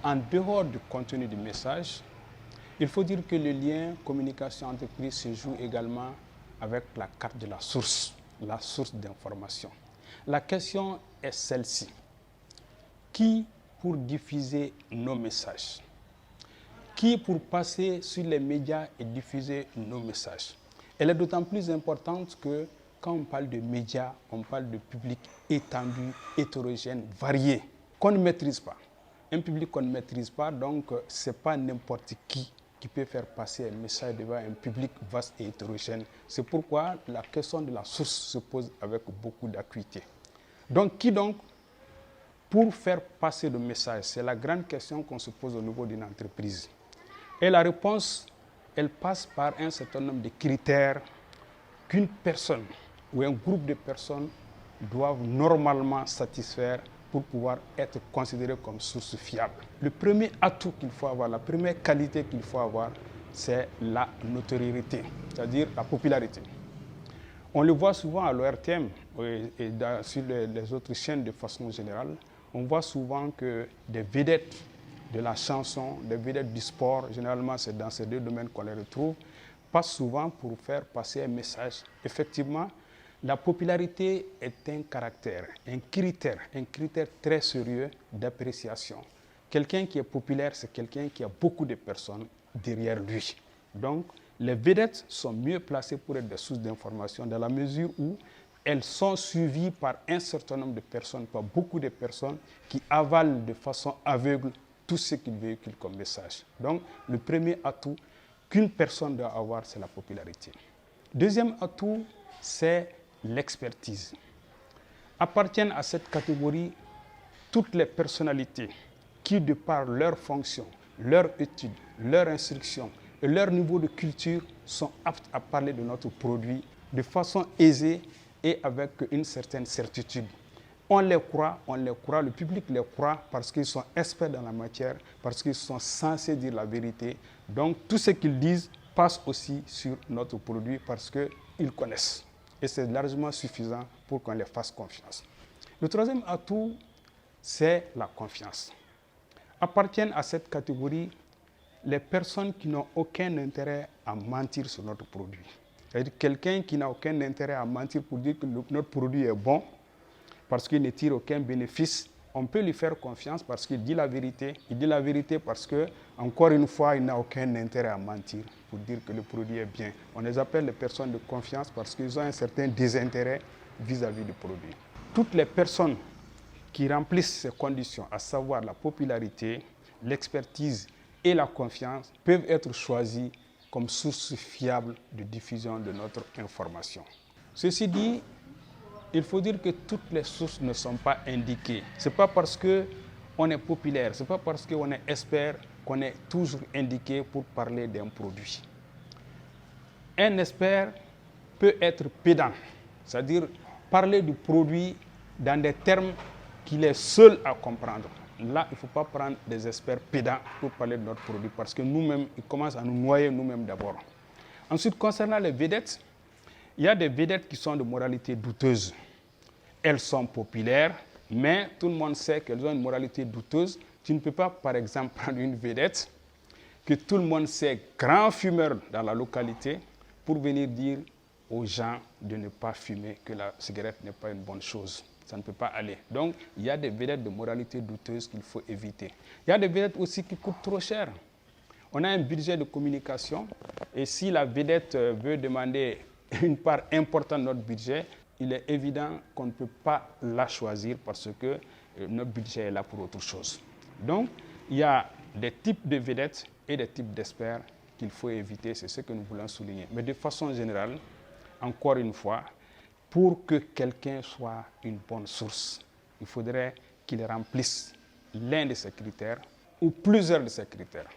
En dehors du contenu du message, il faut dire que le lien communication-entreprise se joue également avec la carte de la source d'information. La question est celle-ci. Qui pour diffuser nos messages? Qui pour passer sur les médias et diffuser nos messages? Elle est d'autant plus importante que quand on parle de médias, on parle de public étendu, hétérogène, varié, qu'on ne maîtrise pas. Un public qu'on ne maîtrise pas, donc ce n'est pas n'importe qui peut faire passer un message devant un public vaste et hétérogène. C'est pourquoi la question de la source se pose avec beaucoup d'acuité. Donc, qui donc pour faire passer le message? C'est la grande question qu'on se pose au niveau d'une entreprise. Et la réponse, elle passe par un certain nombre de critères qu'une personne ou un groupe de personnes doivent normalement satisfaire pour pouvoir être considéré comme source fiable. Le premier atout qu'il faut avoir, la première qualité qu'il faut avoir, c'est la notoriété, c'est-à-dire la popularité. On le voit souvent à l'ORTM et sur les autres chaînes de façon générale. On voit souvent que des vedettes de la chanson, des vedettes du sport, généralement c'est dans ces deux domaines qu'on les retrouve, passent souvent pour faire passer un message. Effectivement, la popularité est un caractère, un critère très sérieux d'appréciation. Quelqu'un qui est populaire, c'est quelqu'un qui a beaucoup de personnes derrière lui. Donc, les vedettes sont mieux placées pour être des sources d'information dans la mesure où elles sont suivies par un certain nombre de personnes, par beaucoup de personnes qui avalent de façon aveugle tout ce qu'ils véhiculent comme message. Donc, le premier atout qu'une personne doit avoir, c'est la popularité. Deuxième atout, c'est l'expertise. Appartiennent à cette catégorie toutes les personnalités qui, de par leur fonction, leur étude, leur instruction et leur niveau de culture, sont aptes à parler de notre produit de façon aisée et avec une certaine certitude. On les croit, le public les croit parce qu'ils sont experts dans la matière, parce qu'ils sont censés dire la vérité. Donc tout ce qu'ils disent passe aussi sur notre produit parce qu'ils connaissent. Et c'est largement suffisant pour qu'on les fasse confiance. Le troisième atout, c'est la confiance. Appartiennent à cette catégorie les personnes qui n'ont aucun intérêt à mentir sur notre produit. C'est-à-dire quelqu'un qui n'a aucun intérêt à mentir pour dire que notre produit est bon, parce qu'il ne tire aucun bénéfice, on peut lui faire confiance parce qu'il dit la vérité. Il dit la vérité parce que, encore une fois, il n'a aucun intérêt à mentir pour dire que le produit est bien. On les appelle les personnes de confiance parce qu'ils ont un certain désintérêt vis-à-vis du produit. Toutes les personnes qui remplissent ces conditions, à savoir la popularité, l'expertise et la confiance, peuvent être choisies comme source fiable de diffusion de notre information. Ceci dit, il faut dire que toutes les sources ne sont pas indiquées. Ce n'est pas parce qu'on est populaire, ce n'est pas parce qu'on est expert qu'on est toujours indiqué pour parler d'un produit. Un expert peut être pédant, c'est-à-dire parler du produit dans des termes qu'il est seul à comprendre. Là, il ne faut pas prendre des experts pédants pour parler de notre produit parce que nous-mêmes, ils commencent à nous noyer nous-mêmes d'abord. Ensuite, concernant les vedettes, il y a des vedettes qui sont de moralité douteuse. Elles sont populaires, mais tout le monde sait qu'elles ont une moralité douteuse. Tu ne peux pas, par exemple, prendre une vedette que tout le monde sait grand fumeur dans la localité pour venir dire aux gens de ne pas fumer, que la cigarette n'est pas une bonne chose. Ça ne peut pas aller. Donc, il y a des vedettes de moralité douteuse qu'il faut éviter. Il y a des vedettes aussi qui coûtent trop cher. On a un budget de communication et si la vedette veut demander une part importante de notre budget, il est évident qu'on ne peut pas la choisir parce que notre budget est là pour autre chose. Donc, il y a des types de vedettes et des types d'experts qu'il faut éviter, c'est ce que nous voulons souligner. Mais de façon générale, encore une fois, pour que quelqu'un soit une bonne source, il faudrait qu'il remplisse l'un de ces critères ou plusieurs de ces critères.